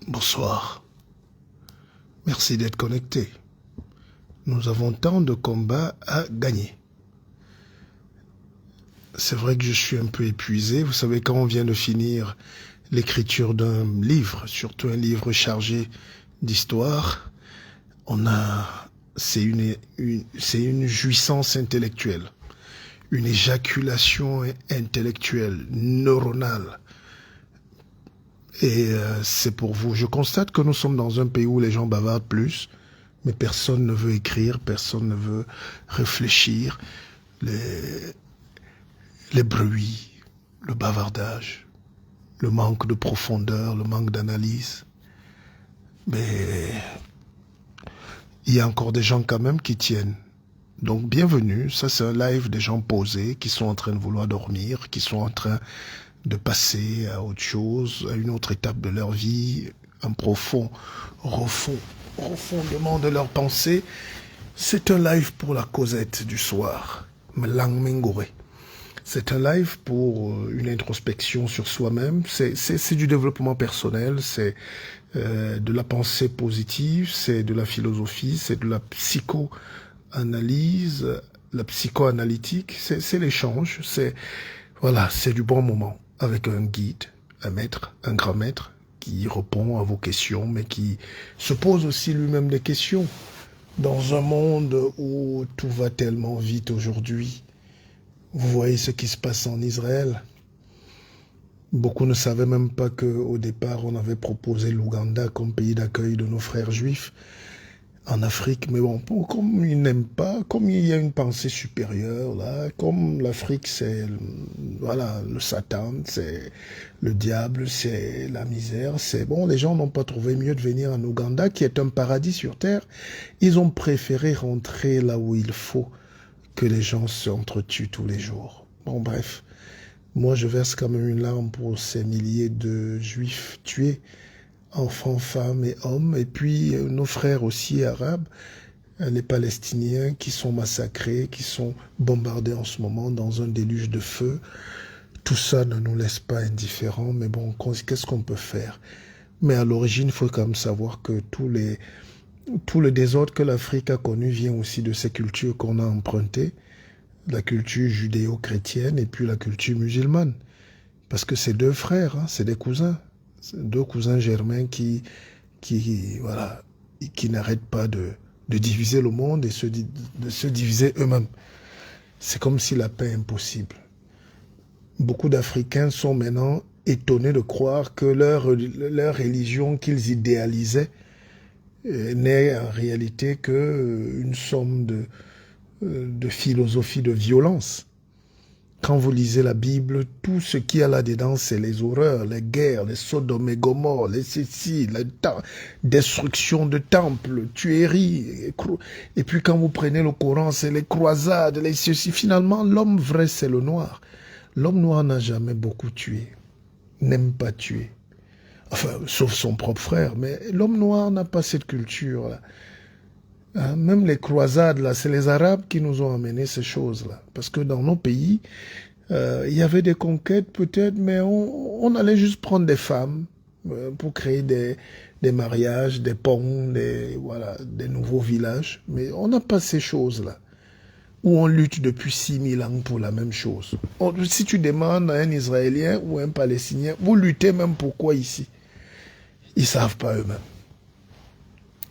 Bonsoir. Merci d'être connecté. Nous avons tant de combats à gagner. C'est vrai que je suis un peu épuisé. Vous savez, quand on vient de finir l'écriture d'un livre, surtout un livre chargé d'histoire, c'est une jouissance intellectuelle, une éjaculation intellectuelle, neuronale. Et c'est pour vous. Je constate que nous sommes dans un pays où les gens bavardent plus, mais personne ne veut écrire, personne ne veut réfléchir. Les bruits, le bavardage, le manque de profondeur, le manque d'analyse. Mais il y a encore des gens quand même qui tiennent. Donc bienvenue, ça c'est un live des gens posés qui sont en train de vouloir dormir, qui sont en train de passer à autre chose, à une autre étape de leur vie, un profond refondement de leurs pensées. C'est un live pour la causette du soir, Mlang Mengore. C'est un live pour une introspection sur soi-même, c'est du développement personnel, c'est de la pensée positive, c'est de la philosophie, c'est de la psychoanalyse, la psychoanalytique, c'est l'échange, c'est du bon moment avec un guide, un maître, un grand maître qui répond à vos questions, mais qui se pose aussi lui-même des questions. Dans un monde où tout va tellement vite aujourd'hui, vous voyez ce qui se passe en Israël. Beaucoup ne savaient même pas qu'au départ, on avait proposé l'Ouganda comme pays d'accueil de nos frères juifs en Afrique. Mais bon, comme ils n'aiment pas, comme il y a une pensée supérieure, là, comme l'Afrique, c'est le Satan, c'est le diable, c'est la misère, c'est bon, les gens n'ont pas trouvé mieux de venir en Ouganda, qui est un paradis sur terre. Ils ont préféré rentrer là où il faut que les gens s'entretuent tous les jours. Bon, bref. Moi, je verse quand même une larme pour ces milliers de juifs tués, enfants, femmes et hommes, et puis nos frères aussi arabes, les Palestiniens qui sont massacrés, qui sont bombardés en ce moment dans un déluge de feu. Tout ça ne nous laisse pas indifférents, mais bon, qu'est-ce qu'on peut faire? Mais à l'origine, il faut quand même savoir que tout le désordre que l'Afrique a connu vient aussi de ces cultures qu'on a empruntées, la culture judéo-chrétienne et puis la culture musulmane. Parce que c'est deux frères, hein, c'est des cousins. C'est deux cousins germains qui n'arrêtent pas de diviser le monde et de se diviser eux-mêmes. C'est comme si la paix est impossible. Beaucoup d'Africains sont maintenant étonnés de croire que leur religion qu'ils idéalisaient n'est en réalité qu'une somme de philosophie de violence. Quand vous lisez la Bible, tout ce qu'il y a là-dedans, c'est les horreurs, les guerres, les Sodome et Gomorre, les ceci, la destruction de temples, tueries. Et puis quand vous prenez le Coran, c'est les croisades, les ceci. Finalement, l'homme vrai, c'est le noir. L'homme noir n'a jamais beaucoup tué, n'aime pas tuer. Enfin, sauf son propre frère, mais l'homme noir n'a pas cette culture-là. Hein, même les croisades, là, c'est les Arabes qui nous ont amené ces choses-là. Parce que dans nos pays, il y avait des conquêtes peut-être, mais on allait juste prendre des femmes pour créer des mariages, des ponts, des nouveaux villages. Mais on n'a pas ces choses-là, où on lutte depuis 6000 ans pour la même chose. Si tu demandes à un Israélien ou un Palestinien, vous luttez même pour quoi ici? Ils ne savent pas eux-mêmes.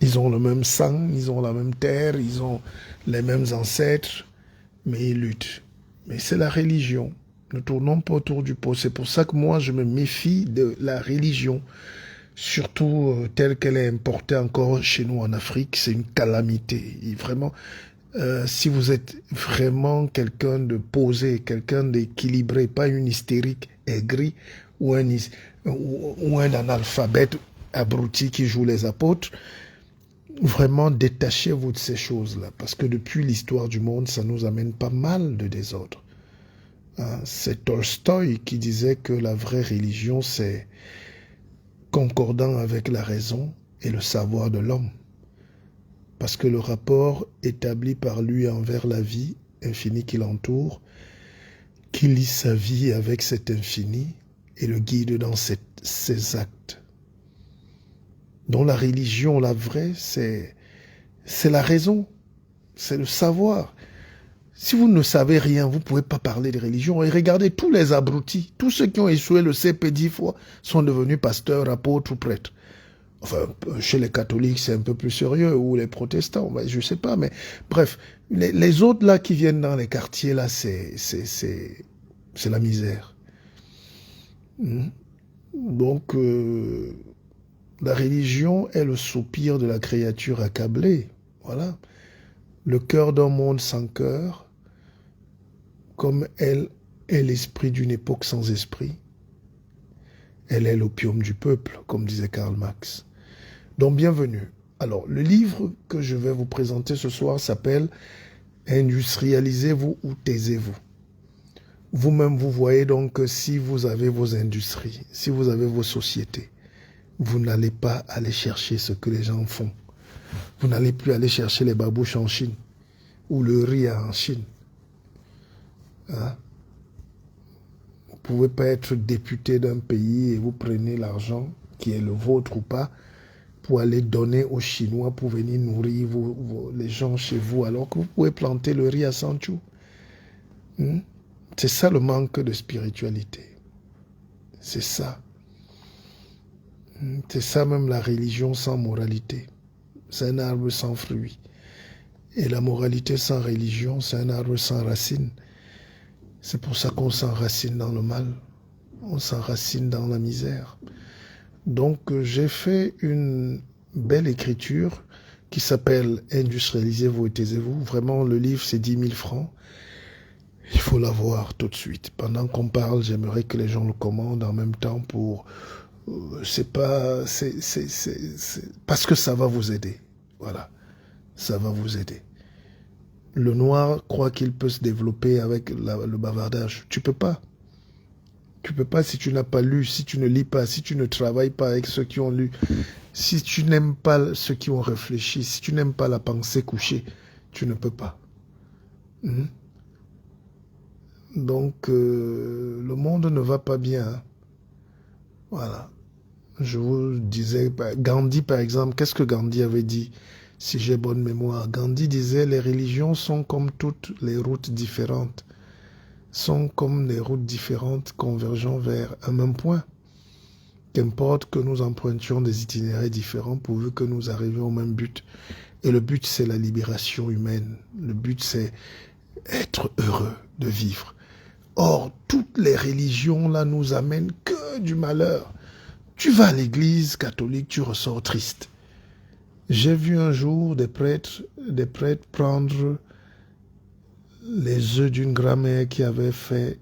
Ils ont le même sang, ils ont la même terre, ils ont les mêmes ancêtres, mais ils luttent. Mais c'est la religion. Ne tournons pas autour du pot. C'est pour ça que moi, je me méfie de la religion, surtout telle qu'elle est importée encore chez nous en Afrique. C'est une calamité. Et vraiment, si vous êtes vraiment quelqu'un de posé, quelqu'un d'équilibré, pas une hystérique aigrie ou un analphabète abruti qui joue les apôtres, vraiment détachez-vous de ces choses-là, parce que depuis l'histoire du monde, ça nous amène pas mal de désordre. Hein, c'est Tolstoï qui disait que la vraie religion, c'est concordant avec la raison et le savoir de l'homme. Parce que le rapport établi par lui envers la vie infinie qui l'entoure, qui lie sa vie avec cet infini et le guide dans ses actes. Donc la religion, la vraie, c'est la raison, c'est le savoir. Si vous ne savez rien, vous ne pouvez pas parler de religion. Et regardez, tous les abrutis, tous ceux qui ont échoué le CP 10 fois, sont devenus pasteurs, apôtres ou prêtres. Enfin, chez les catholiques, c'est un peu plus sérieux, ou les protestants, je ne sais pas, mais bref, les autres là qui viennent dans les quartiers, là, c'est la misère. Donc, la religion est le soupir de la créature accablée. Voilà. Le cœur d'un monde sans cœur, comme elle est l'esprit d'une époque sans esprit. Elle est l'opium du peuple, comme disait Karl Marx. Donc, bienvenue. Alors, le livre que je vais vous présenter ce soir s'appelle « Industrialisez-vous ou taisez-vous ». Vous-même, vous voyez donc que si vous avez vos industries, si vous avez vos sociétés, vous n'allez pas aller chercher ce que les gens font. Vous n'allez plus aller chercher les babouches en Chine ou le riz en Chine. Hein? Vous ne pouvez pas être député d'un pays et vous prenez l'argent qui est le vôtre ou pas pour aller donner aux Chinois pour venir nourrir les gens chez vous alors que vous pouvez planter le riz à Sanchou. C'est ça le manque de spiritualité. C'est ça. C'est ça même la religion sans moralité. C'est un arbre sans fruits. Et la moralité sans religion, c'est un arbre sans racines. C'est pour ça qu'on s'enracine dans le mal. On s'enracine dans la misère. Donc, j'ai fait une belle écriture qui s'appelle « Industrialisez-vous et taisez-vous ». Vraiment, le livre, c'est 10 000 francs. Il faut l'avoir tout de suite. Pendant qu'on parle, j'aimerais que les gens le commandent en même temps pour... parce que ça va vous aider. Voilà. Ça va vous aider. Le noir croit qu'il peut se développer avec le bavardage. Tu peux pas. Tu peux pas si tu n'as pas lu, si tu ne lis pas, si tu ne travailles pas avec ceux qui ont lu, si tu n'aimes pas ceux qui ont réfléchi, si tu n'aimes pas la pensée couchée, tu ne peux pas. Donc, le monde ne va pas bien. Hein. Voilà. Je vous disais, Gandhi par exemple, qu'est-ce que Gandhi avait dit, si j'ai bonne mémoire? Gandhi disait, les religions sont comme toutes les routes différentes, sont comme des routes différentes convergeant vers un même point. Qu'importe que nous empruntions des itinéraires différents pourvu que nous arrivions au même but. Et le but, c'est la libération humaine. Le but, c'est être heureux de vivre. Or, toutes les religions là nous amènent que du malheur. Tu vas à l'église catholique, tu ressors triste. J'ai vu un jour des prêtres prendre les œufs d'une grand-mère qui avait fait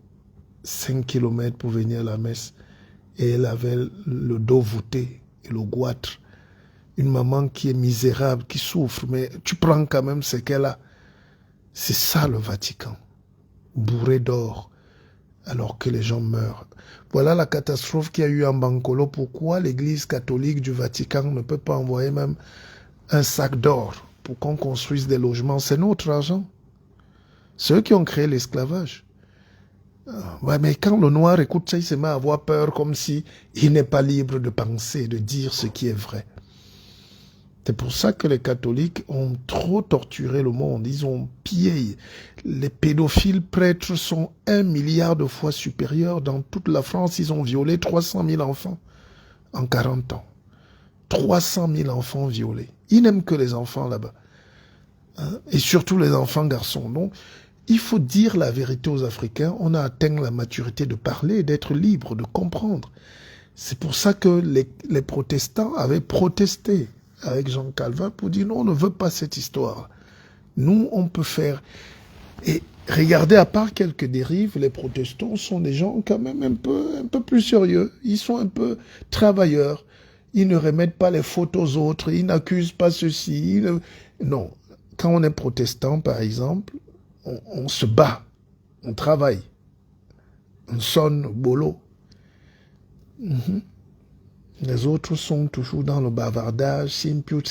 5 kilomètres pour venir à la messe. Et elle avait le dos voûté et le goitre. Une maman qui est misérable, qui souffre, mais tu prends quand même ce qu'elle a. C'est ça le Vatican, bourré d'or, alors que les gens meurent. Voilà la catastrophe qu'il y a eu en Bancolo. Pourquoi l'église catholique du Vatican ne peut pas envoyer même un sac d'or pour qu'on construise des logements? C'est notre argent. C'est eux qui ont créé l'esclavage. Ouais, mais quand le noir écoute ça, il se met à avoir peur comme si il n'est pas libre de penser, de dire ce qui est vrai. C'est pour ça que les catholiques ont trop torturé le monde. Ils ont pillé. Les pédophiles prêtres sont 1 milliard de fois supérieurs. Dans toute la France, ils ont violé 300 000 enfants en 40 ans. 300 000 enfants violés. Ils n'aiment que les enfants là-bas. Hein? Et surtout les enfants garçons. Donc, il faut dire la vérité aux Africains. On a atteint la maturité de parler, d'être libre, de comprendre. C'est pour ça que les protestants avaient protesté avec Jean Calvin pour dire non, on ne veut pas cette histoire. Nous, on peut faire... Et regardez, à part quelques dérives, les protestants sont des gens quand même un peu plus sérieux. Ils sont un peu travailleurs. Ils ne remettent pas les fautes aux autres. Ils n'accusent pas ceci. Non. Quand on est protestant, par exemple, on se bat. On travaille. On sonne au boulot. Les autres sont toujours dans le bavardage, simpieux.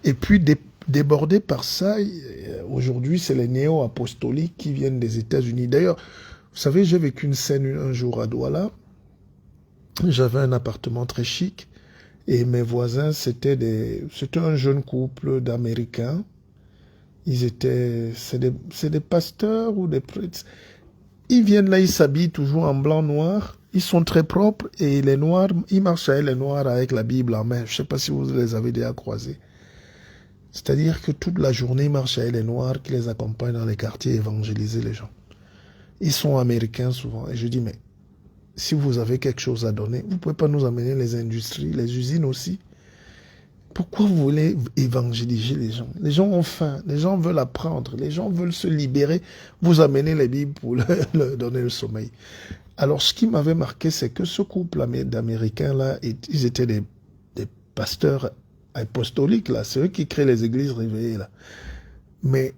Et puis, débordés par ça, aujourd'hui, c'est les néo-apostoliques qui viennent des États-Unis. D'ailleurs, vous savez, j'ai vécu une scène un jour à Douala. J'avais un appartement très chic. Et mes voisins, c'était un jeune couple d'Américains. C'est des pasteurs ou des prêtres. Ils viennent là, ils s'habillent toujours en blanc-noir. Ils sont très propres et les noirs, ils marchent avec les noirs avec la Bible en main. Je ne sais pas si vous les avez déjà croisés. C'est-à-dire que toute la journée, ils marchent avec les noirs qui les accompagnent dans les quartiers évangéliser les gens. Ils sont américains souvent. Et je dis, mais si vous avez quelque chose à donner, vous ne pouvez pas nous amener les industries, les usines aussi. Pourquoi vous voulez évangéliser les gens? Les gens ont faim, les gens veulent apprendre, les gens veulent se libérer. Vous amenez les Bibles pour leur donner le sommeil. Alors, ce qui m'avait marqué, c'est que ce couple d'Américains-là, ils étaient des pasteurs apostoliques, là. C'est eux qui créent les églises réveillées, là. Mais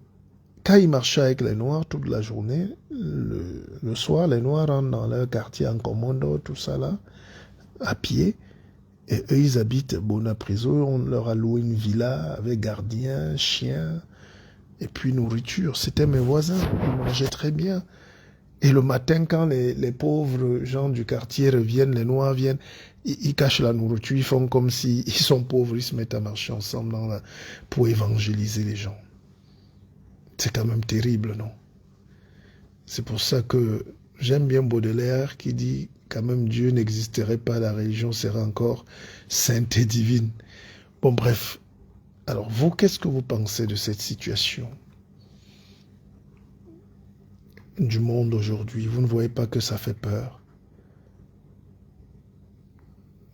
quand ils marchaient avec les Noirs toute la journée, le soir, les Noirs rentrent dans leur quartier en commando, tout ça, là, à pied. Et eux, ils habitent Bonapriso. On leur a loué une villa avec gardien, chien, et puis nourriture. C'était mes voisins. Ils mangeaient très bien. Et le matin, quand les pauvres gens du quartier reviennent, les Noirs viennent, ils cachent la nourriture. Ils font comme s'ils sont pauvres. Ils se mettent à marcher ensemble pour évangéliser les gens. C'est quand même terrible, non? C'est pour ça que j'aime bien Baudelaire qui dit quand même Dieu n'existerait pas, la religion serait encore sainte et divine. Bon, bref. Alors, vous, qu'est-ce que vous pensez de cette situation du monde aujourd'hui? Vous ne voyez pas que ça fait peur?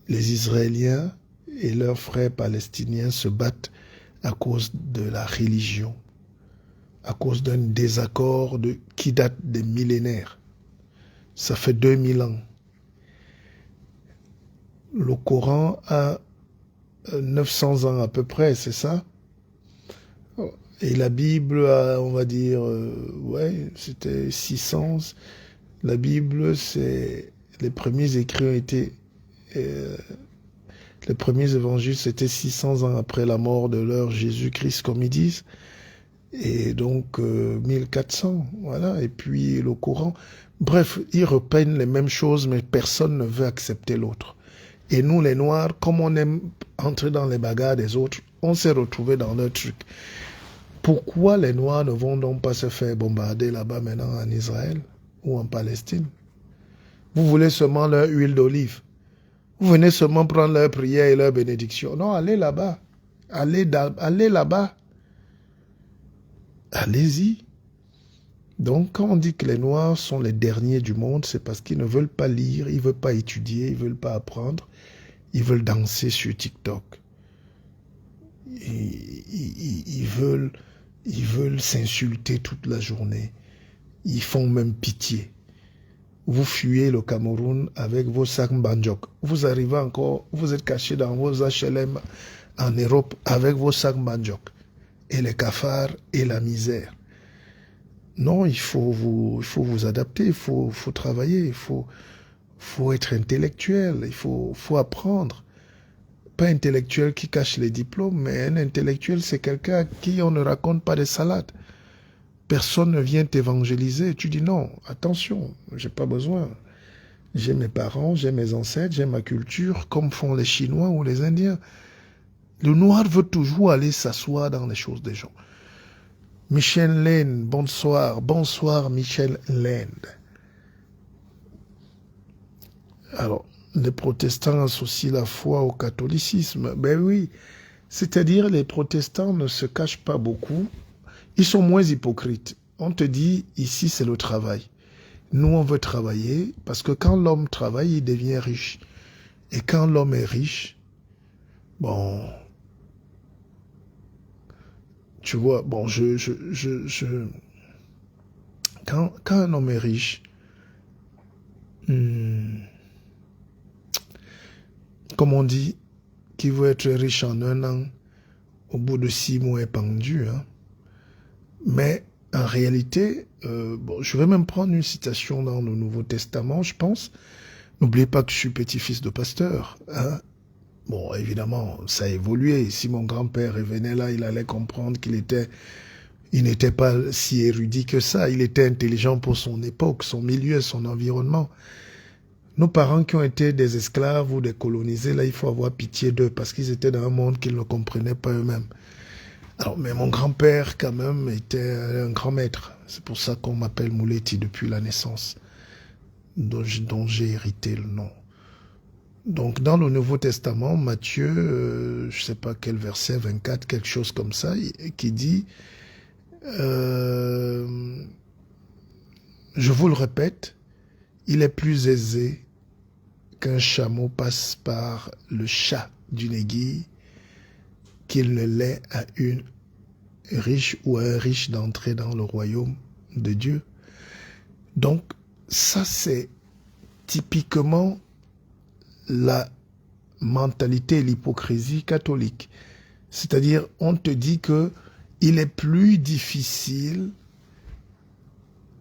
Les Israéliens et leurs frères palestiniens se battent à cause de la religion, à cause d'un désaccord qui date des millénaires. Ça fait 2000 ans. Le Coran a 900 ans à peu près, c'est ça? Et la Bible a, on va dire, ouais, c'était 600. La Bible, c'est... Les premiers écrits ont été... les premiers évangiles, c'était 600 ans après la mort de leur Jésus-Christ, comme ils disent. Et donc, 1400, voilà. Et puis, le Coran. Bref, ils repeignent les mêmes choses, mais personne ne veut accepter l'autre. Et nous, les Noirs, comme on aime entrer dans les bagarres des autres, on s'est retrouvés dans leur truc. Pourquoi les Noirs ne vont donc pas se faire bombarder là-bas maintenant en Israël ou en Palestine? Vous voulez seulement leur huile d'olive. Vous venez seulement prendre leur prière et leur bénédiction. Non, allez là-bas. Allez là-bas. Allez-y. Donc, quand on dit que les Noirs sont les derniers du monde, c'est parce qu'ils ne veulent pas lire, ils ne veulent pas étudier, ils ne veulent pas apprendre, ils veulent danser sur TikTok. Ils veulent s'insulter toute la journée. Ils font même pitié. Vous fuyez le Cameroun avec vos sacs Banjok. Vous arrivez encore, vous êtes cachés dans vos HLM en Europe avec vos sacs Banjok. Et les cafards et la misère. Non, il faut vous adapter, il faut travailler, il faut être intellectuel, il faut apprendre. Pas intellectuel qui cache les diplômes, mais un intellectuel, c'est quelqu'un à qui on ne raconte pas des salades. Personne ne vient t'évangéliser. Tu dis non, attention, j'ai pas besoin. J'ai mes parents, j'ai mes ancêtres, j'ai ma culture, comme font les Chinois ou les Indiens. Le noir veut toujours aller s'asseoir dans les choses des gens. Michel Lane, bonsoir. Bonsoir, Michel Lane. Alors, les protestants associent la foi au catholicisme. Ben oui, c'est-à-dire les protestants ne se cachent pas beaucoup. Ils sont moins hypocrites. On te dit, ici, c'est le travail. Nous, on veut travailler parce que quand l'homme travaille, il devient riche. Et quand l'homme est riche, bon... Tu vois, bon, quand un homme est riche, comme on dit, qui veut être riche en 1 an, au bout de 6 mois est pendu. Hein. Mais en réalité, bon, je vais même prendre une citation dans le Nouveau Testament, je pense. N'oubliez pas que je suis petit-fils de pasteur. Hein. Bon, évidemment, ça a évolué. Si mon grand-père revenait là, il allait comprendre qu'il n'était pas si érudit que ça. Il était intelligent pour son époque, son milieu, son environnement. Nos parents qui ont été des esclaves ou des colonisés, là, il faut avoir pitié d'eux parce qu'ils étaient dans un monde qu'ils ne comprenaient pas eux-mêmes. Alors, mais mon grand-père, quand même, était un grand maître. C'est pour ça qu'on m'appelle Mouleti depuis la naissance, dont j'ai hérité le nom. Donc, dans le Nouveau Testament, Matthieu, je ne sais pas quel verset, 24, quelque chose comme ça, qui dit, je vous le répète, il est plus aisé qu'un chameau passe par le chat d'une aiguille qu'il ne l'est à une riche ou à un riche d'entrer dans le royaume de Dieu. Donc, ça c'est typiquement la mentalité et l'hypocrisie catholique. C'est-à-dire, on te dit que il est plus difficile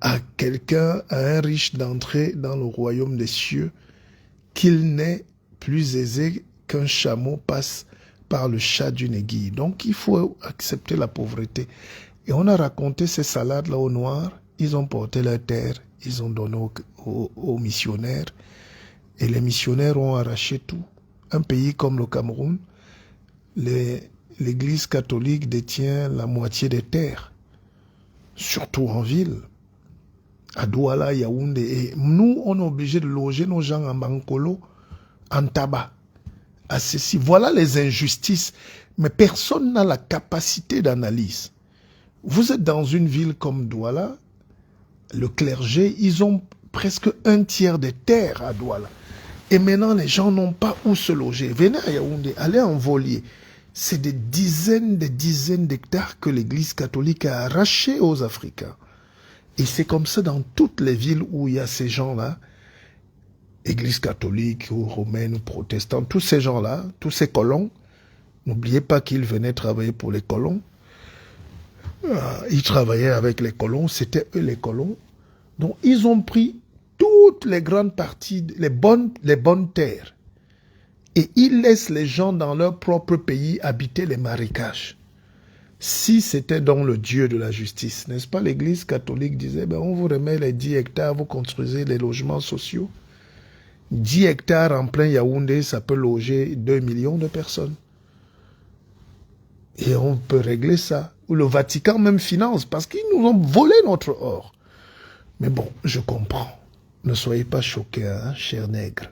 à quelqu'un, à un riche d'entrer dans le royaume des cieux qu'il n'est plus aisé qu'un chameau passe par le chat d'une aiguille. Donc, il faut accepter la pauvreté. Et on a raconté ces salades-là aux Noirs. Ils ont porté leur terre, ils ont donné aux missionnaires. Et les missionnaires ont arraché tout. Un pays comme le Cameroun, l'Église catholique détient la moitié des terres, surtout en ville. À Douala, Yaoundé. Et nous, on est obligé de loger nos gens en Bankolo, en tabac. À ceci. Voilà les injustices. Mais personne n'a la capacité d'analyse. Vous êtes dans une ville comme Douala, le clergé, ils ont presque un tiers des terres à Douala. Et maintenant, les gens n'ont pas où se loger. Venez à Yaoundé, allez en Volier. C'est des dizaines d'hectares que l'Église catholique a arrachés aux Africains. Et c'est comme ça dans toutes les villes où il y a ces gens-là, Église catholique ou romaine ou protestante, tous ces gens-là, tous ces colons, n'oubliez pas qu'ils venaient travailler pour les colons. Ils travaillaient avec les colons, c'était eux les colons. Donc ils ont pris toutes les grandes parties, les bonnes terres. Et ils laissent les gens dans leur propre pays habiter les marécages. Si c'était donc le Dieu de la justice, n'est-ce pas, l'Église catholique disait, on vous remet les 10 hectares, vous construisez les logements sociaux. 10 hectares en plein Yaoundé, ça peut loger 2 millions de personnes. Et on peut régler ça. Ou le Vatican même finance, parce qu'ils nous ont volé notre or. Mais bon, je comprends. Ne soyez pas choqués, hein, chers nègres.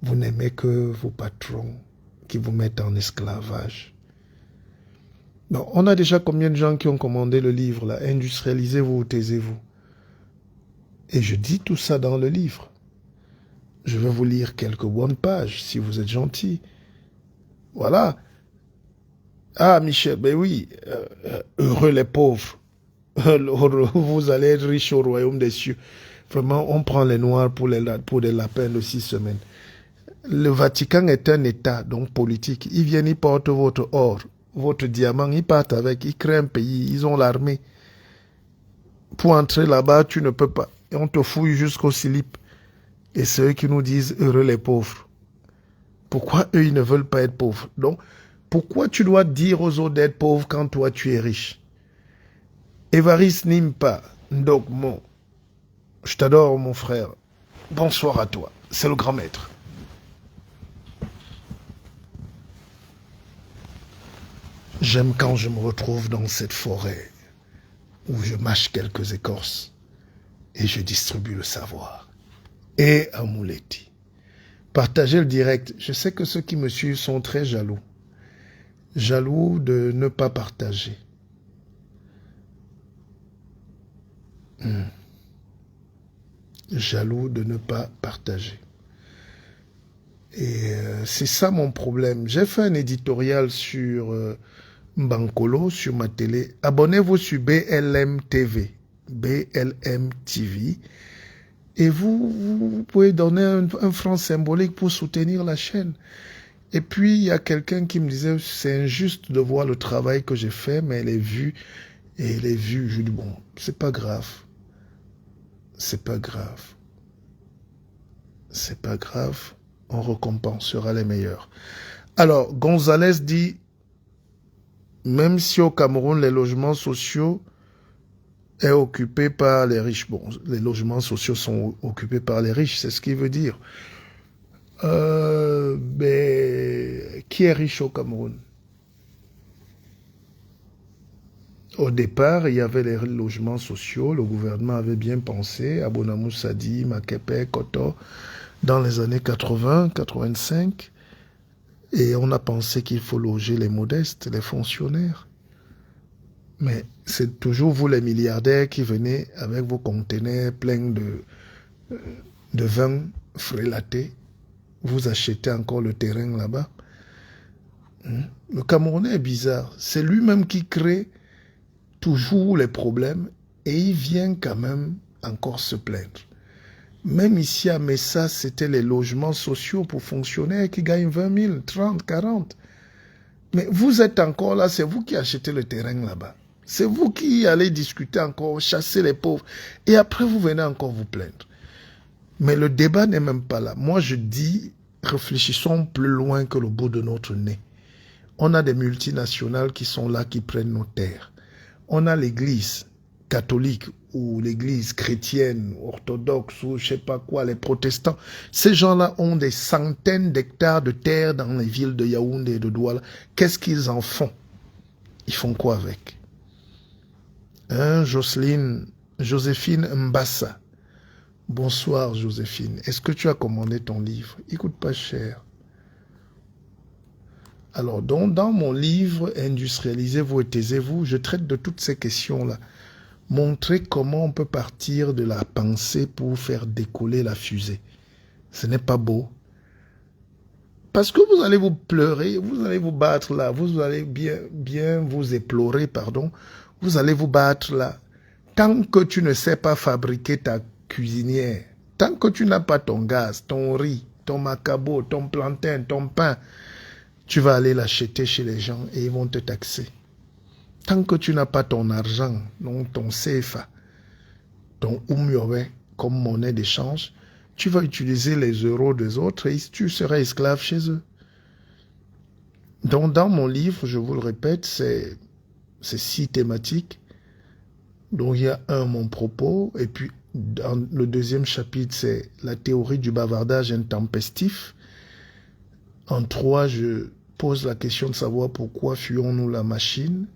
Vous n'aimez que vos patrons qui vous mettent en esclavage. Non, on a déjà combien de gens qui ont commandé le livre, là, industrialisez-vous ou taisez-vous. Et je dis tout ça dans le livre. Je vais vous lire quelques bonnes pages, si vous êtes gentils. Voilà. Ah, Michel, ben oui, heureux les pauvres. Vous allez être riches au royaume des cieux. Vraiment, on prend les noirs pour des lapins de 6 semaines. Le Vatican est un État, donc politique. Ils viennent, ils portent votre or, votre diamant, ils partent avec, ils créent un pays, ils ont l'armée. Pour entrer là-bas, tu ne peux pas. Et on te fouille jusqu'au slip. Et c'est eux qui nous disent heureux les pauvres. Pourquoi eux, ils ne veulent pas être pauvres? Donc, pourquoi tu dois dire aux autres d'être pauvres quand toi, tu es riche? Évariste Nimpa, Ndogmo, je t'adore, mon frère. Bonsoir à toi. C'est le grand maître. J'aime quand je me retrouve dans cette forêt où je mâche quelques écorces et je distribue le savoir. Et à Mouleti. Partagez le direct. Je sais que ceux qui me suivent sont très jaloux. Jaloux de ne pas partager. Jaloux de ne pas partager. Et c'est ça mon problème. J'ai fait un éditorial sur Bankolo, sur ma télé. Abonnez-vous sur BLM TV. BLM TV. Et vous pouvez donner un franc symbolique pour soutenir la chaîne. Et puis, il y a quelqu'un qui me disait, c'est injuste de voir le travail que j'ai fait, mais les vues, je dis, bon, c'est pas grave. C'est pas grave. C'est pas grave. On récompensera les meilleurs. Alors, Gonzalez dit, même si au Cameroun, les logements sociaux est occupé par les riches. Bon, les logements sociaux sont occupés par les riches, c'est ce qu'il veut dire. Mais qui est riche au Cameroun? Au départ, il y avait les logements sociaux, le gouvernement avait bien pensé, à Bonamou Sadi, Makepe, Koto, dans les années 80, 85, et on a pensé qu'il faut loger les modestes, les fonctionnaires. Mais c'est toujours vous les milliardaires qui venez avec vos conteneurs pleins de vin frélaté. Vous achetez encore le terrain là-bas. Le Camerounais est bizarre. C'est lui-même qui crée toujours les problèmes et il vient quand même encore se plaindre. Même ici à Messa, c'était les logements sociaux pour fonctionnaires qui gagnent 20 000, 30, 40. Mais vous êtes encore là, c'est vous qui achetez le terrain là-bas. C'est vous qui allez discuter encore, chasser les pauvres. Et après, vous venez encore vous plaindre. Mais le débat n'est même pas là. Moi, je dis, réfléchissons plus loin que le bout de notre nez. On a des multinationales qui sont là, qui prennent nos terres. On a l'église catholique ou l'église chrétienne, orthodoxe ou je sais pas quoi, les protestants. Ces gens-là ont des centaines d'hectares de terre dans les villes de Yaoundé et de Douala. Qu'est-ce qu'ils en font? Ils font quoi avec? Joséphine Mbassa. Bonsoir Joséphine. Est-ce que tu as commandé ton livre? Il coûte pas cher. Alors, dans mon livre « Industrialisez-vous et taisez-vous », je traite de toutes ces questions-là. Montrer comment on peut partir de la pensée pour faire décoller la fusée. Ce n'est pas beau. Parce que vous allez vous pleurer, vous allez vous battre là, vous allez bien vous éplorer, pardon. Vous allez vous battre là. Tant que tu ne sais pas fabriquer ta cuisinière, tant que tu n'as pas ton gaz, ton riz, ton macabo, ton plantain, ton pain, tu vas aller l'acheter chez les gens et ils vont te taxer. Tant que tu n'as pas ton argent, donc ton CFA, ton Umyowe comme monnaie d'échange, tu vas utiliser les euros des autres et tu seras esclave chez eux. Donc dans mon livre, je vous le répète, c'est 6 thématiques. Donc il y a mon propos, et puis dans le deuxième chapitre, c'est la théorie du bavardage intempestif. En 3, je pose la question de savoir pourquoi fuyons-nous la machine,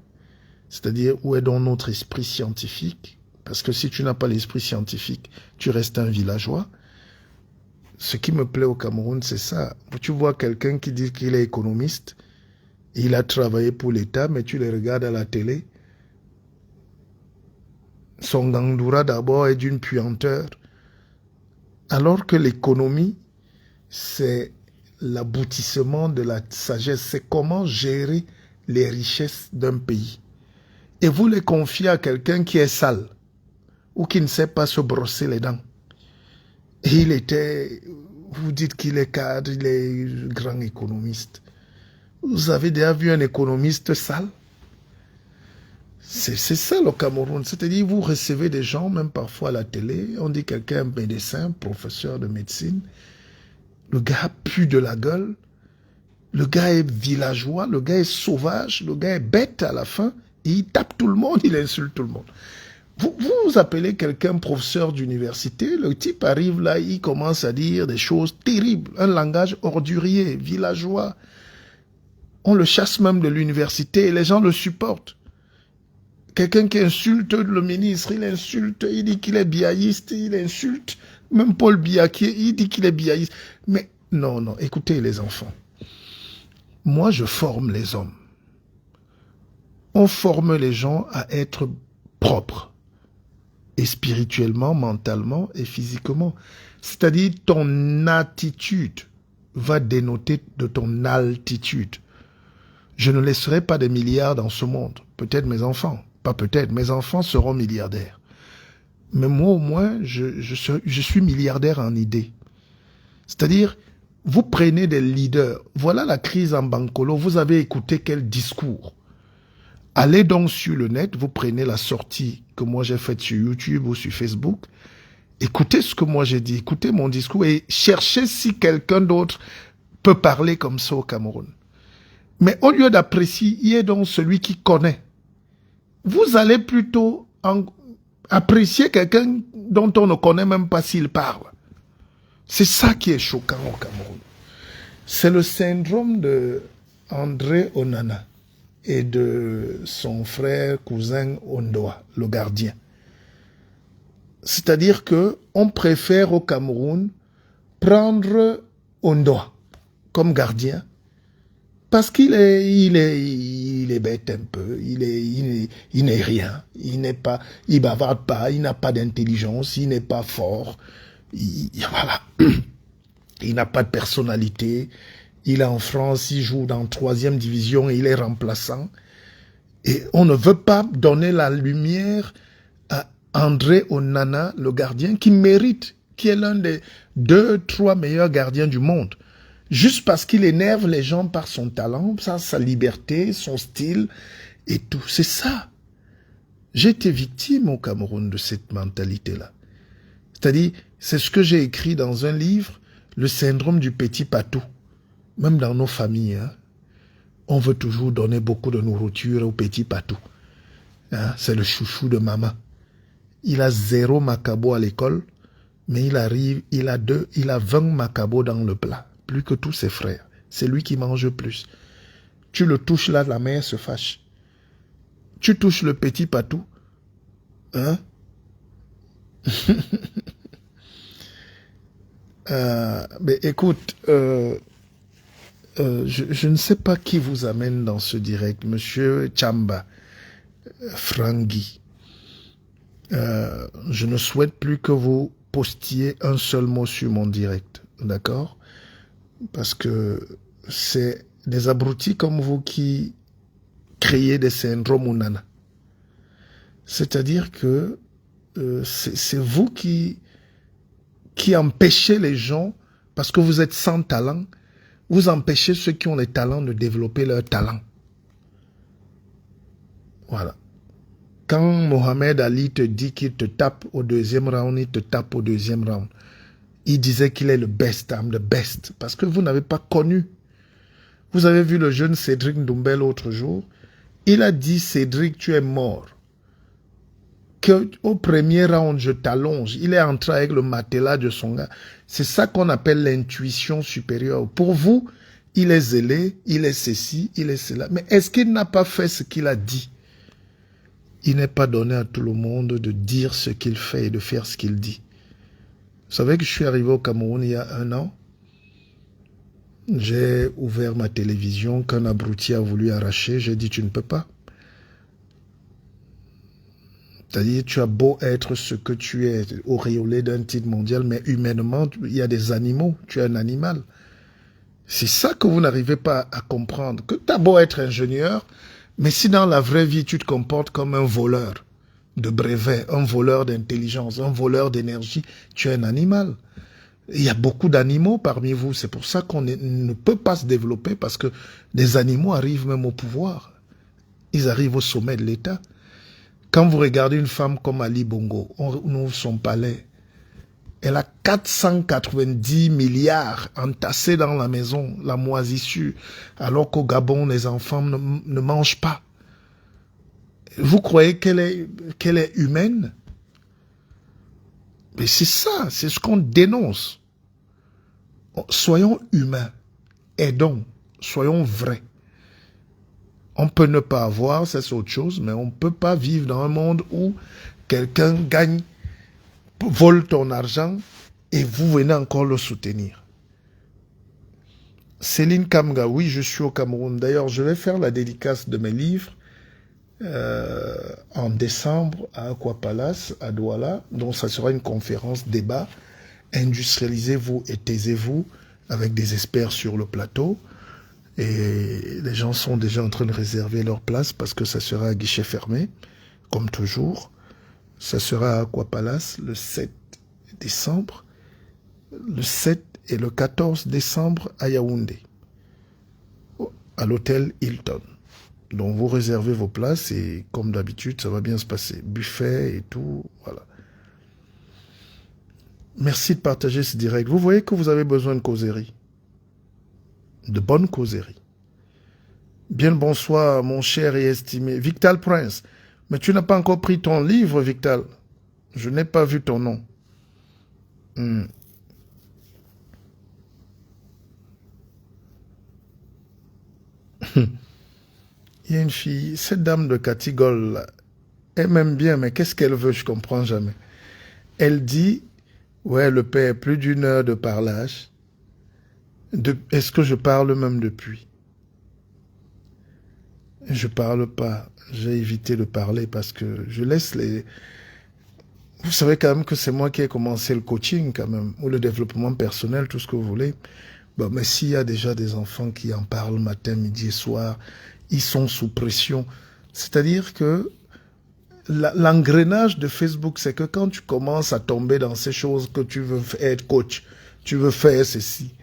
c'est-à-dire où est donc notre esprit scientifique, parce que si tu n'as pas l'esprit scientifique, tu restes un villageois. Ce qui me plaît au Cameroun, c'est ça. Tu vois quelqu'un qui dit qu'il est économiste, il a travaillé pour l'État, mais tu les regardes à la télé, son gandoura d'abord est d'une puanteur, alors que l'économie, c'est l'aboutissement de la sagesse, c'est comment gérer les richesses d'un pays. Et vous les confiez à quelqu'un qui est sale ou qui ne sait pas se brosser les dents. Et vous dites qu'il est cadre, il est grand économiste. Vous avez déjà vu un économiste sale? C'est ça le Cameroun. C'est-à-dire, vous recevez des gens, même parfois à la télé, on dit quelqu'un est médecin, professeur de médecine. Le gars pue de la gueule. Le gars est villageois, le gars est sauvage, le gars est bête à la fin. Et il tape tout le monde, il insulte tout le monde. Vous appelez quelqu'un professeur d'université, le type arrive là, il commence à dire des choses terribles, un langage ordurier, villageois. On le chasse même de l'université et les gens le supportent. Quelqu'un qui insulte le ministre, il insulte, il dit qu'il est biaïste, il insulte même Paul Biya, il dit qu'il est biaïste. Mais non, écoutez les enfants. Moi, je forme les hommes. On forme les gens à être propres. Et spirituellement, mentalement et physiquement. C'est-à-dire, ton attitude va dénoter de ton altitude. Je ne laisserai pas des milliards dans ce monde. Peut-être mes enfants. Pas peut-être, mes enfants seront milliardaires. Mais moi, au moins, je suis milliardaire en idée. C'est-à-dire, vous prenez des leaders. Voilà la crise en Bankolo. Vous avez écouté quel discours? Allez donc sur le net, vous prenez la sortie que moi j'ai faite sur YouTube ou sur Facebook. Écoutez ce que moi j'ai dit, écoutez mon discours et cherchez si quelqu'un d'autre peut parler comme ça au Cameroun. Mais au lieu d'apprécier, il y a donc celui qui connaît. Vous allez plutôt Apprécier quelqu'un dont on ne connaît même pas s'il parle. C'est ça qui est choquant au Cameroun. C'est le syndrome de André Onana et de son frère cousin Ondoa, le gardien. C'est-à-dire que on préfère au Cameroun prendre Ondoa comme gardien parce qu'il est bête un peu, il n'est rien, il bavarde pas, il n'a pas d'intelligence, il n'est pas fort, voilà. Il n'a pas de personnalité, il est en France, il joue dans 3e division et il est remplaçant. Et on ne veut pas donner la lumière à André Onana, le gardien, qui mérite, qui est l'un des 2-3 meilleurs gardiens du monde. Juste parce qu'il énerve les gens par son talent, sa liberté, son style et tout. C'est ça. J'ai été victime au Cameroun de cette mentalité-là. C'est-à-dire, c'est ce que j'ai écrit dans un livre, le syndrome du petit patou. Même dans nos familles, hein, on veut toujours donner beaucoup de nourriture au petit patou. Hein, c'est le chouchou de maman. Il a 0 macabo à l'école, mais il a 20 macabo dans le plat. Plus que tous ses frères. C'est lui qui mange plus. Tu le touches là, la mère se fâche. Tu touches le petit patou. Hein? Mais écoute, je ne sais pas qui vous amène dans ce direct. Monsieur Chamba, Frangui. Je ne souhaite plus que vous postiez un seul mot sur mon direct. D'accord? Parce que c'est des abrutis comme vous qui créez des syndromes Onana. C'est-à-dire que c'est vous qui empêchez les gens, parce que vous êtes sans talent, vous empêchez ceux qui ont les talents de développer leur talent. Voilà. Quand Mohamed Ali te dit qu'il te tape au 2e round, il te tape au 2e round. Il disait qu'il est le best, I'm the best. Parce que vous n'avez pas connu. Vous avez vu le jeune Cédric Doumbé l'autre jour. Il a dit, Cédric, tu es mort. Qu'au premier round, je t'allonge. Il est entré avec le matelas de son gars. C'est ça qu'on appelle l'intuition supérieure. Pour vous, il est zélé, il est ceci, il est cela. Mais est-ce qu'il n'a pas fait ce qu'il a dit? Il n'est pas donné à tout le monde de dire ce qu'il fait et de faire ce qu'il dit. Vous savez que je suis arrivé au Cameroun il y a 1 an. J'ai ouvert ma télévision qu'un abruti a voulu arracher. J'ai dit, tu ne peux pas. C'est-à-dire, tu as beau être ce que tu es, auréolé d'un titre mondial, mais humainement, il y a des animaux. Tu es un animal. C'est ça que vous n'arrivez pas à comprendre. Que tu as beau être ingénieur, mais si dans la vraie vie, tu te comportes comme un voleur de brevets, un voleur d'intelligence, un voleur d'énergie, tu es un animal. Il y a beaucoup d'animaux parmi vous. C'est pour ça qu'on ne peut pas se développer, parce que des animaux arrivent même au pouvoir. Ils arrivent au sommet de l'État. Quand vous regardez une femme comme Ali Bongo, on ouvre son palais. Elle a 490 milliards entassés dans la maison, la moisissure, alors qu'au Gabon, les enfants ne mangent pas. Vous croyez qu'elle est humaine? Mais c'est ça, c'est ce qu'on dénonce. Soyons humains, aidons, soyons vrais. On peut ne pas avoir, ça c'est autre chose, mais on ne peut pas vivre dans un monde où quelqu'un gagne, vole ton argent et vous venez encore le soutenir. Céline Kamga, oui, je suis au Cameroun. D'ailleurs, je vais faire la dédicace de mes livres en décembre à Aqua Palace, à Douala. Donc, ça sera une conférence débat. Industrialisez-vous et taisez-vous avec des experts sur le plateau. Et les gens sont déjà en train de réserver leur place parce que ça sera à guichet fermé, comme toujours. Ça sera à Aqua Palace le 7 décembre, le 7 et le 14 décembre à Yaoundé, à l'hôtel Hilton. Donc vous réservez vos places et comme d'habitude, ça va bien se passer. Buffet et tout, voilà. Merci de partager ce direct. Vous voyez que vous avez besoin de causerie. De bonnes causeries. Bien le bonsoir, mon cher et estimé Victal Prince. Mais tu n'as pas encore pris ton livre, Victal. Je n'ai pas vu ton nom. Hmm. Il y a une fille, cette dame de Katigol, là, elle m'aime bien, mais qu'est-ce qu'elle veut? Je comprends jamais. Elle dit, ouais, le père, plus d'une heure de parlage. Est-ce que je parle même depuis? Je parle pas. J'ai évité de parler parce que je laisse les... Vous savez quand même que c'est moi qui ai commencé le coaching quand même, ou le développement personnel, tout ce que vous voulez. Bon, mais s'il y a déjà des enfants qui en parlent matin, midi et soir, ils sont sous pression. C'est-à-dire que l'engrenage de Facebook, c'est que quand tu commences à tomber dans ces choses que tu veux être coach, tu veux faire ceci,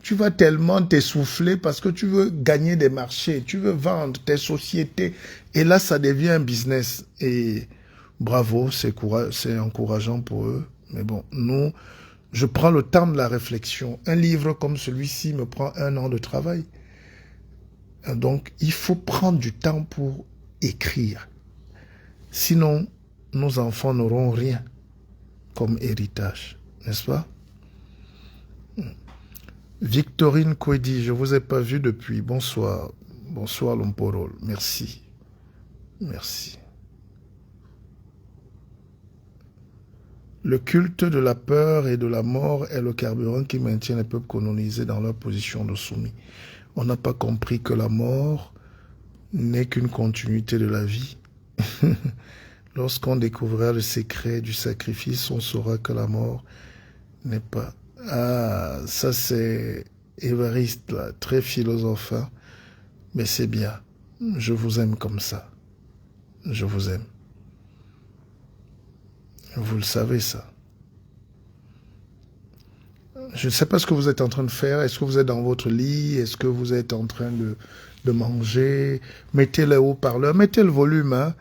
tu vas tellement t'essouffler parce que tu veux gagner des marchés, tu veux vendre tes sociétés. Et là, ça devient un business. Et bravo, c'est encourageant pour eux. Mais bon, nous, je prends le temps de la réflexion. Un livre comme celui-ci me prend 1 an de travail. Donc, il faut prendre du temps pour écrire. Sinon, nos enfants n'auront rien comme héritage, n'est-ce pas? Victorine Kwedi, je ne vous ai pas vu depuis. Bonsoir. Bonsoir Lomporol. Merci. Merci. Le culte de la peur et de la mort est le carburant qui maintient les peuples colonisés dans leur position de soumis. On n'a pas compris que la mort n'est qu'une continuité de la vie. Lorsqu'on découvrira le secret du sacrifice, on saura que la mort n'est pas... Ah, ça c'est Évariste, là, très philosophe, hein? Mais c'est bien. Je vous aime comme ça. Je vous aime. Vous le savez, ça. Je ne sais pas ce que vous êtes en train de faire. Est-ce que vous êtes dans votre lit? Est-ce que vous êtes en train de manger? Mettez le haut-parleur, mettez le volume, hein?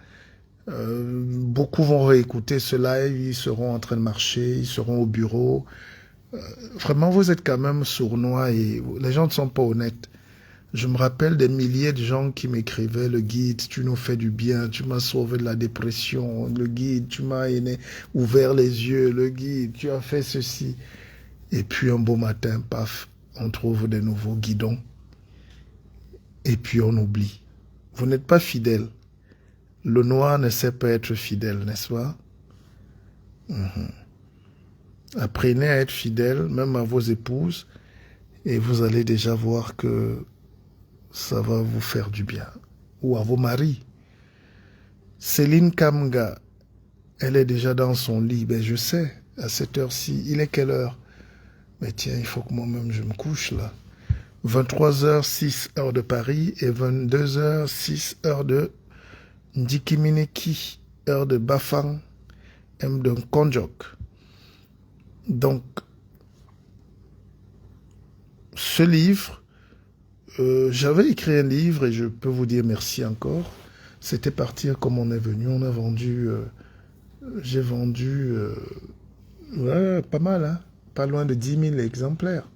Beaucoup vont réécouter ce live, ils seront en train de marcher, ils seront au bureau. Vraiment, vous êtes quand même sournois et les gens ne sont pas honnêtes. Je me rappelle des milliers de gens qui m'écrivaient: le guide, tu nous fais du bien, tu m'as sauvé de la dépression, le guide, tu m'as ouvert les yeux, le guide, tu as fait ceci. Et puis un beau matin, paf, on trouve des nouveaux guidons. Et puis on oublie. Vous n'êtes pas fidèle. Le noir ne sait pas être fidèle, n'est-ce pas? Apprenez à être fidèle, même à vos épouses, et vous allez déjà voir que ça va vous faire du bien. Ou à vos maris. Céline Kamga, elle est déjà dans son lit. Ben je sais, à cette heure-ci, il est quelle heure? Mais tiens, il faut que moi-même je me couche là. 23h06 heure de Paris et 22h06 heure de Ndikimineki, heure de Bafang, M de Konjok. Donc, ce livre, j'avais écrit un livre et je peux vous dire merci encore. C'était partir comme on est venu. On a vendu, j'ai vendu, ouais, pas mal, hein, pas loin de 10 000 exemplaires.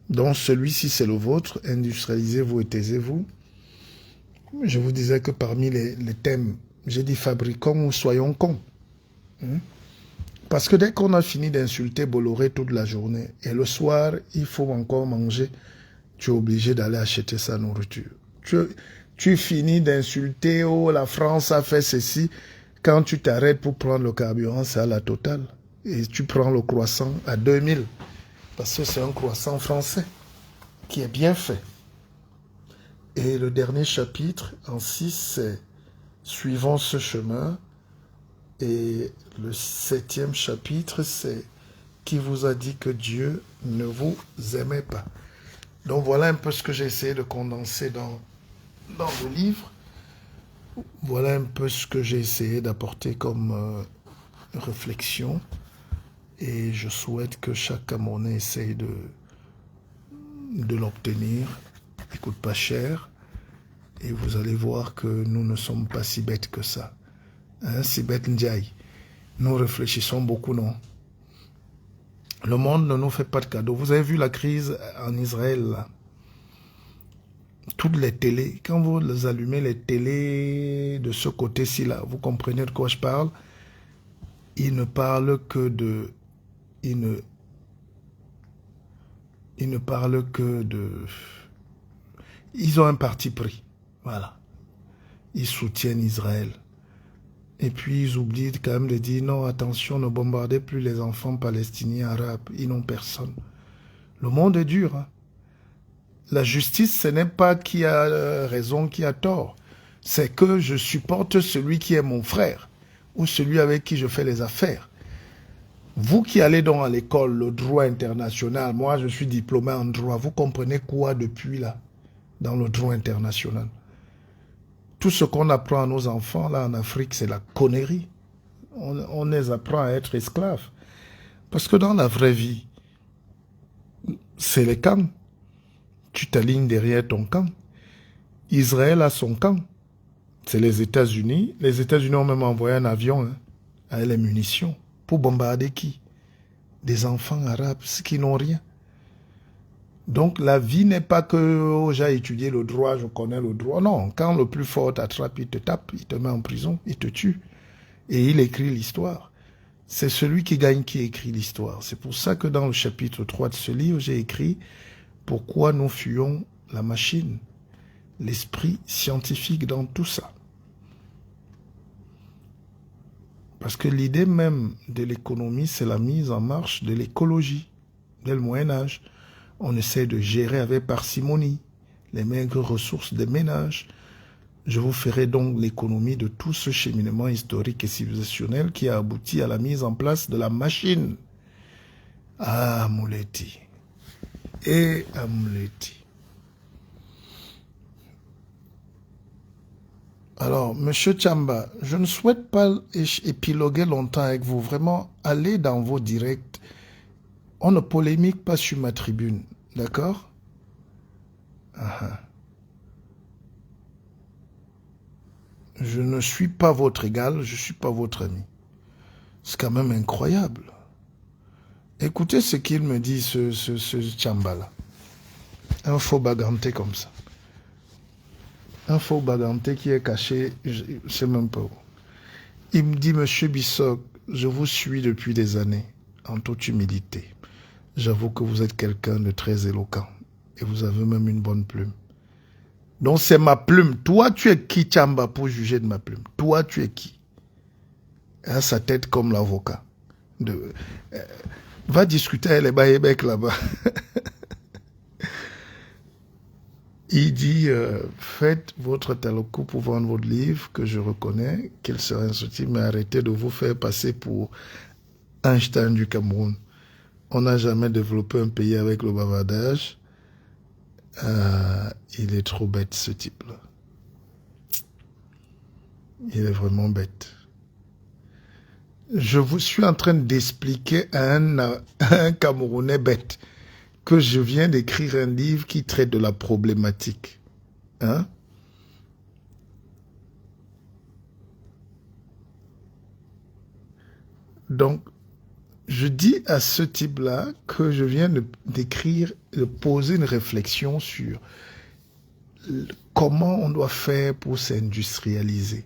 Donc celui-ci c'est le vôtre, industrialisez-vous et taisez-vous. Je vous disais que parmi les thèmes, j'ai dit fabriquons ou soyons cons. Parce que dès qu'on a fini d'insulter Bolloré toute la journée, et le soir, il faut encore manger, tu es obligé d'aller acheter sa nourriture. Tu finis d'insulter, oh la France a fait ceci, quand tu t'arrêtes pour prendre le carburant, c'est à la totale. Et tu prends le croissant à 2000. Parce que c'est un croissant français qui est bien fait. Et le dernier chapitre, en 6, c'est « Suivons ce chemin ». Et le 7e chapitre, c'est « Qui vous a dit que Dieu ne vous aimait pas ?» Donc voilà un peu ce que j'ai essayé de condenser dans le livre. Voilà un peu ce que j'ai essayé d'apporter comme réflexion. Et je souhaite que chaque Camerounais essaye de l'obtenir. Il ne coûte pas cher. Et vous allez voir que nous ne sommes pas si bêtes que ça. Hein, si bêtes Ndiaye. Nous réfléchissons beaucoup, non? Le monde ne nous fait pas de cadeaux. Vous avez vu la crise en Israël, là? Toutes les télés, quand vous allumez les télés de ce côté-ci, là, vous comprenez de quoi je parle? Ils ne parlent que de... Ils ne parlent que de... Ils ont un parti pris. Voilà. Ils soutiennent Israël. Et puis ils oublient quand même de dire non, attention, ne bombardez plus les enfants palestiniens arabes. Ils n'ont personne. Le monde est dur. Hein? La justice, ce n'est pas qui a raison, qui a tort. C'est que je supporte celui qui est mon frère ou celui avec qui je fais les affaires. Vous qui allez donc à l'école, le droit international, moi je suis diplômé en droit, vous comprenez quoi depuis là, dans le droit international? Tout ce qu'on apprend à nos enfants là en Afrique, c'est la connerie. On les apprend à être esclaves. Parce que dans la vraie vie, c'est les camps. Tu t'alignes derrière ton camp. Israël a son camp. C'est les États-Unis. Les États-Unis ont même envoyé un avion avec les munitions. Pour bombarder qui? Des enfants arabes, qui n'ont rien. Donc la vie n'est pas que oh, j'ai étudié le droit, je connais le droit. Non, quand le plus fort t'attrape, il te tape, il te met en prison, il te tue. Et il écrit l'histoire. C'est celui qui gagne qui écrit l'histoire. C'est pour ça que dans le chapitre 3 de ce livre, j'ai écrit « Pourquoi nous fuyons la machine ?» L'esprit scientifique dans tout ça. Parce que l'idée même de l'économie, c'est la mise en marche de l'écologie. Dès le Moyen-Âge, on essaie de gérer avec parcimonie les maigres ressources des ménages. Je vous ferai donc l'économie de tout ce cheminement historique et civilisationnel qui a abouti à la mise en place de la machine. Ah, Mouleti. Et à Mouleti. Alors, Monsieur Tchamba, je ne souhaite pas épiloguer longtemps avec vous. Vraiment, allez dans vos directs. On ne polémique pas sur ma tribune. D'accord? Je ne suis pas votre égal, je ne suis pas votre ami. C'est quand même incroyable. Écoutez ce qu'il me dit, ce Tchamba-là. Un faux baganté comme ça. Un faux baganté qui est caché, je ne sais même pas où. Il me dit, Monsieur Bissok, je vous suis depuis des années, en toute humilité. J'avoue que vous êtes quelqu'un de très éloquent. Et vous avez même une bonne plume. Donc c'est ma plume. Toi, tu es qui, Tchamba, pour juger de ma plume? Toi, tu es qui? Il a sa tête comme l'avocat. Va discuter avec les Baïbèques là-bas. Il dit, faites votre taloco pour vendre votre livre, que je reconnais, qu'il serait insulté, mais arrêtez de vous faire passer pour Einstein du Cameroun. On n'a jamais développé un pays avec le bavardage. Il est trop bête, ce type-là. Il est vraiment bête. Je vous suis en train d'expliquer à un Camerounais bête que je viens d'écrire un livre qui traite de la problématique. Hein? Donc, je dis à ce type-là que je viens d'écrire, de poser une réflexion sur comment on doit faire pour s'industrialiser.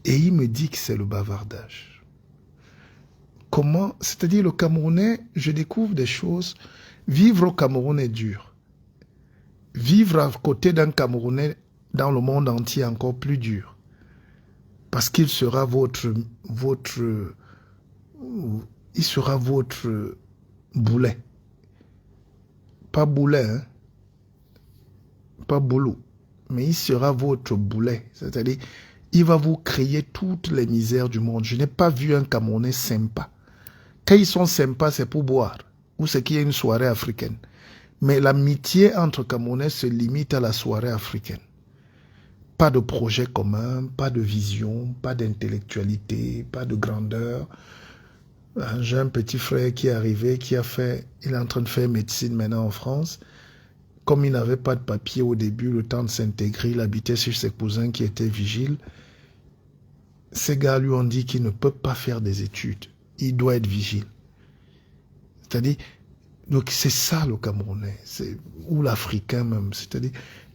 Et il me dit que c'est le bavardage. Comment, c'est-à-dire le Camerounais, je découvre des choses. Vivre au Cameroun est dur. Vivre à côté d'un Camerounais dans le monde entier est encore plus dur. Parce qu'il sera il sera votre boulet. Pas boulet, hein? Pas boulot. Mais il sera votre boulet. C'est-à-dire, il va vous créer toutes les misères du monde. Je n'ai pas vu un Camerounais sympa. Quand ils sont sympas, c'est pour boire. Ou c'est qu'il y a une soirée africaine. Mais l'amitié entre Camerounais se limite à la soirée africaine. Pas de projet commun, pas de vision, pas d'intellectualité, pas de grandeur. J'ai un petit frère qui est arrivé, il est en train de faire médecine maintenant en France. Comme il n'avait pas de papier au début, le temps de s'intégrer, il habitait chez ses cousins qui étaient vigiles. Ces gars lui ont dit qu'il ne peut pas faire des études. Il doit être vigile. C'est-à-dire, donc c'est ça le Camerounais, ou l'Africain même. C'est-à-dire,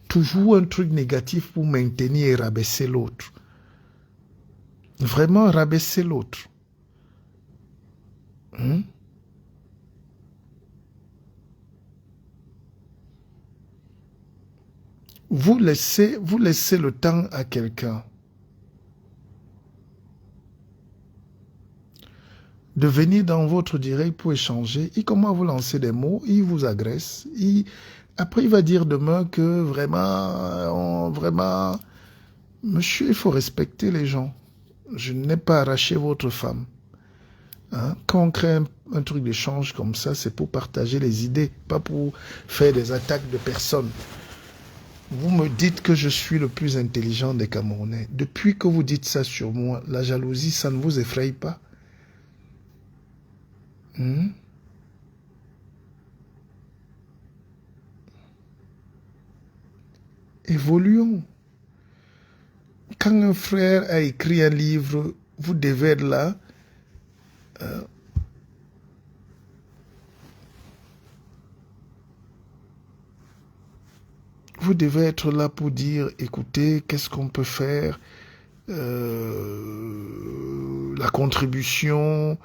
toujours un truc négatif pour maintenir et rabaisser l'autre. Vraiment rabaisser l'autre. Vous laissez le temps à quelqu'un de venir dans votre direct pour échanger. Il commence à vous lancer des mots, il vous agresse. Après, il va dire demain que vraiment, monsieur, il faut respecter les gens. Je n'ai pas arraché votre femme. Hein? Quand on crée un truc d'échange comme ça, c'est pour partager les idées, pas pour faire des attaques de personnes. Vous me dites que je suis le plus intelligent des Camerounais. Depuis que vous dites ça sur moi, la jalousie, ça ne vous effraie pas? Évoluons. Quand un frère a écrit un livre, vous devez être là. Vous devez être là pour dire, écoutez, qu'est-ce qu'on peut faire? La contribution.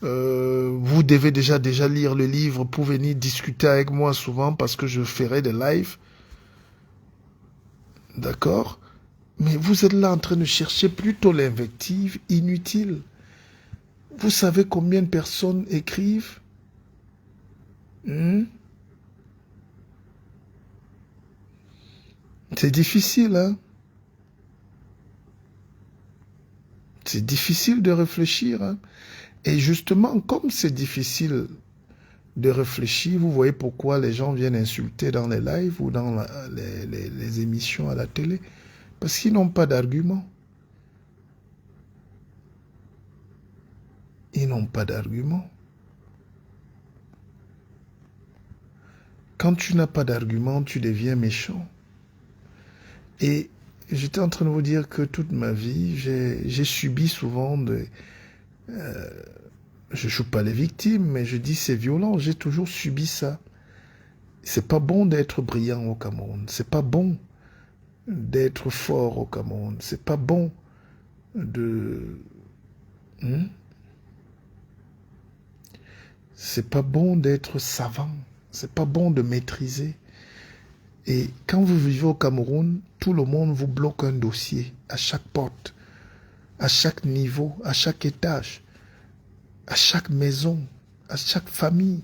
Vous devez déjà lire le livre pour venir discuter avec moi souvent parce que je ferai des lives. D'accord? Mais vous êtes là en train de chercher plutôt l'invective inutile. Vous savez combien de personnes écrivent? C'est difficile, hein? C'est difficile de réfléchir, hein? Et justement, comme c'est difficile de réfléchir, vous voyez pourquoi les gens viennent insulter dans les lives ou dans les émissions à la télé. Parce qu'ils n'ont pas d'argument. Ils n'ont pas d'argument. Quand tu n'as pas d'argument, tu deviens méchant. Et j'étais en train de vous dire que toute ma vie, j'ai subi souvent je ne joue pas les victimes, mais je dis c'est violent, j'ai toujours subi ça. C'est pas bon d'être brillant au Cameroun. C'est pas bon d'être fort au Cameroun. C'est pas bon de... C'est pas bon d'être savant. C'est pas bon de maîtriser. Et quand vous vivez au Cameroun, tout le monde vous bloque un dossier à chaque porte, à chaque niveau, à chaque étage, à chaque maison, à chaque famille.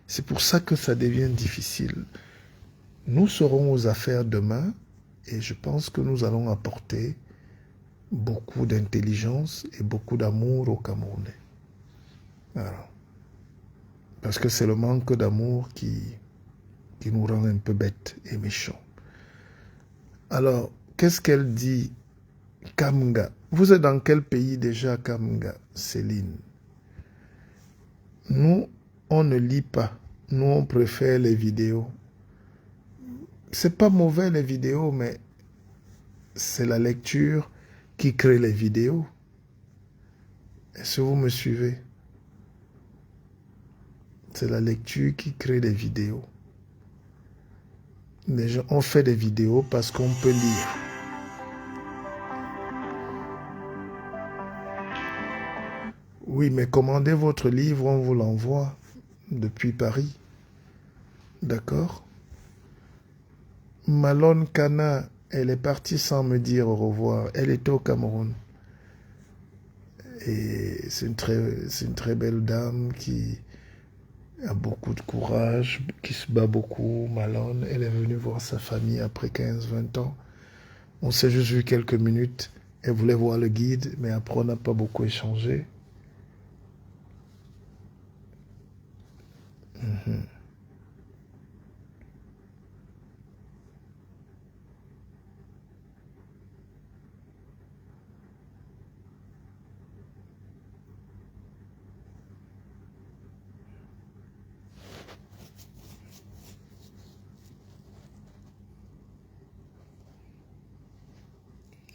C'est pour ça que ça devient difficile. Nous serons aux affaires demain et je pense que nous allons apporter beaucoup d'intelligence et beaucoup d'amour aux Camerounais. Voilà. Parce que c'est le manque d'amour qui nous rend un peu bêtes et méchants. Alors, qu'est-ce qu'elle dit, Kamga? Vous êtes dans quel pays déjà, Kamga, Céline? Nous, on ne lit pas. Nous, on préfère les vidéos. C'est pas mauvais les vidéos, mais c'est la lecture qui crée les vidéos. Est-ce que vous me suivez? C'est la lecture qui crée les vidéos. Les gens ont fait des vidéos parce qu'on peut lire. Oui, mais commandez votre livre, on vous l'envoie depuis Paris. D'accord? Malone Kana, elle est partie sans me dire au revoir. Elle était au Cameroun. Et c'est une très belle dame qui a beaucoup de courage, qui se bat beaucoup. Malone, elle est venue voir sa famille après 15-20 ans. On s'est juste vu quelques minutes. Elle voulait voir le guide, mais après on n'a pas beaucoup échangé.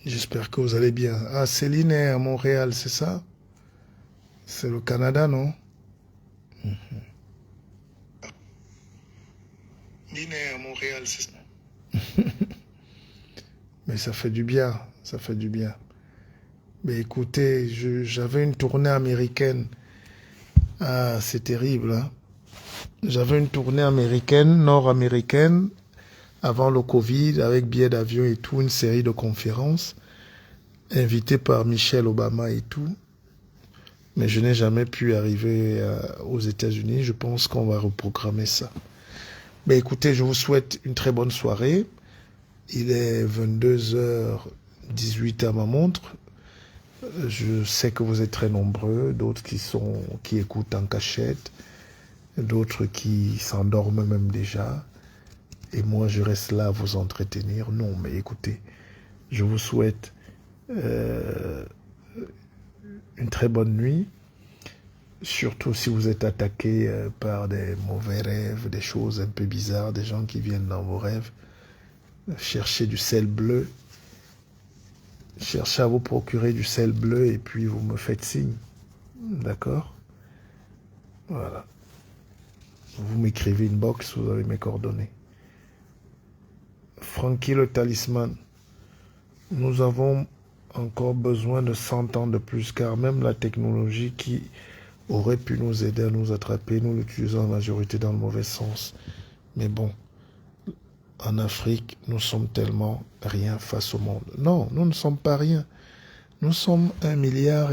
J'espère que vous allez bien. Ah, Céline est à Montréal, c'est ça? C'est le Canada, non? Céline est à Montréal, c'est ça? Mais ça fait du bien, ça fait du bien. Mais écoutez, j'avais une tournée américaine. Ah, c'est terrible, hein. J'avais une tournée américaine, nord-américaine, avant le Covid, avec billets d'avion et tout, une série de conférences, invité par Michelle Obama et tout. Mais je n'ai jamais pu arriver aux États-Unis. Je pense qu'on va reprogrammer ça. Mais écoutez, je vous souhaite une très bonne soirée. Il est 22h18 à ma montre. Je sais que vous êtes très nombreux, d'autres qui écoutent en cachette, d'autres qui s'endorment même déjà. Et moi, je reste là à vous entretenir. Non, mais écoutez, je vous souhaite une très bonne nuit. Surtout si vous êtes attaqué par des mauvais rêves, des choses un peu bizarres, des gens qui viennent dans vos rêves. Cherchez du sel bleu. Cherchez à vous procurer du sel bleu et puis vous me faites signe. D'accord? Voilà. Vous m'écrivez une box, vous avez mes coordonnées. Francky le talisman. Nous avons encore besoin de 100 ans de plus, car même la technologie qui aurait pu nous aider à nous attraper, nous l'utilisons en majorité dans le mauvais sens. Mais bon, en Afrique, nous sommes tellement rien face au monde. Non, nous ne sommes pas rien. Nous sommes 1,5 milliard.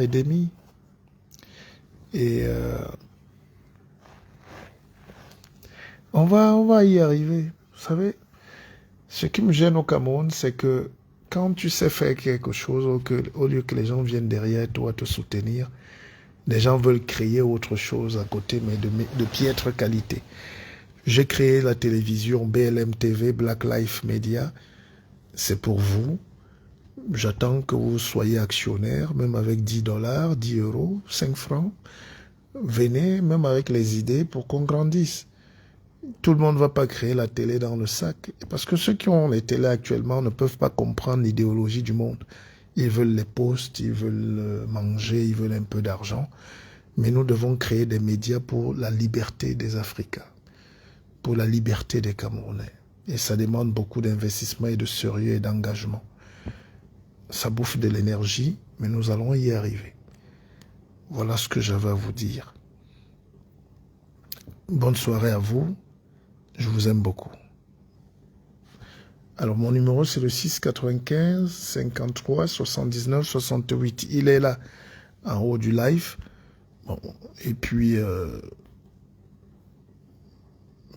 Et on va y arriver. Vous savez, ce qui me gêne au Cameroun, c'est que quand tu sais faire quelque chose, au lieu que les gens viennent derrière toi te soutenir, les gens veulent créer autre chose à côté, mais de piètre qualité. J'ai créé la télévision BLM TV, Black Life Media. C'est pour vous. J'attends que vous soyez actionnaire, même avec 10 $, 10 €, 5 francs. Venez, même avec les idées, pour qu'on grandisse. Tout le monde ne va pas créer la télé dans le sac. Parce que ceux qui ont les télés actuellement ne peuvent pas comprendre l'idéologie du monde. Ils veulent les postes, ils veulent manger, ils veulent un peu d'argent. Mais nous devons créer des médias pour la liberté des Africains, pour la liberté des Camerounais. Et ça demande beaucoup d'investissement et de sérieux et d'engagement. Ça bouffe de l'énergie, mais nous allons y arriver. Voilà ce que j'avais à vous dire. Bonne soirée à vous. Je vous aime beaucoup. Alors, mon numéro, c'est le 695 53 79 68. Il est là, en haut du live. Bon, et puis,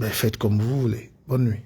faites comme vous voulez. Bonne nuit.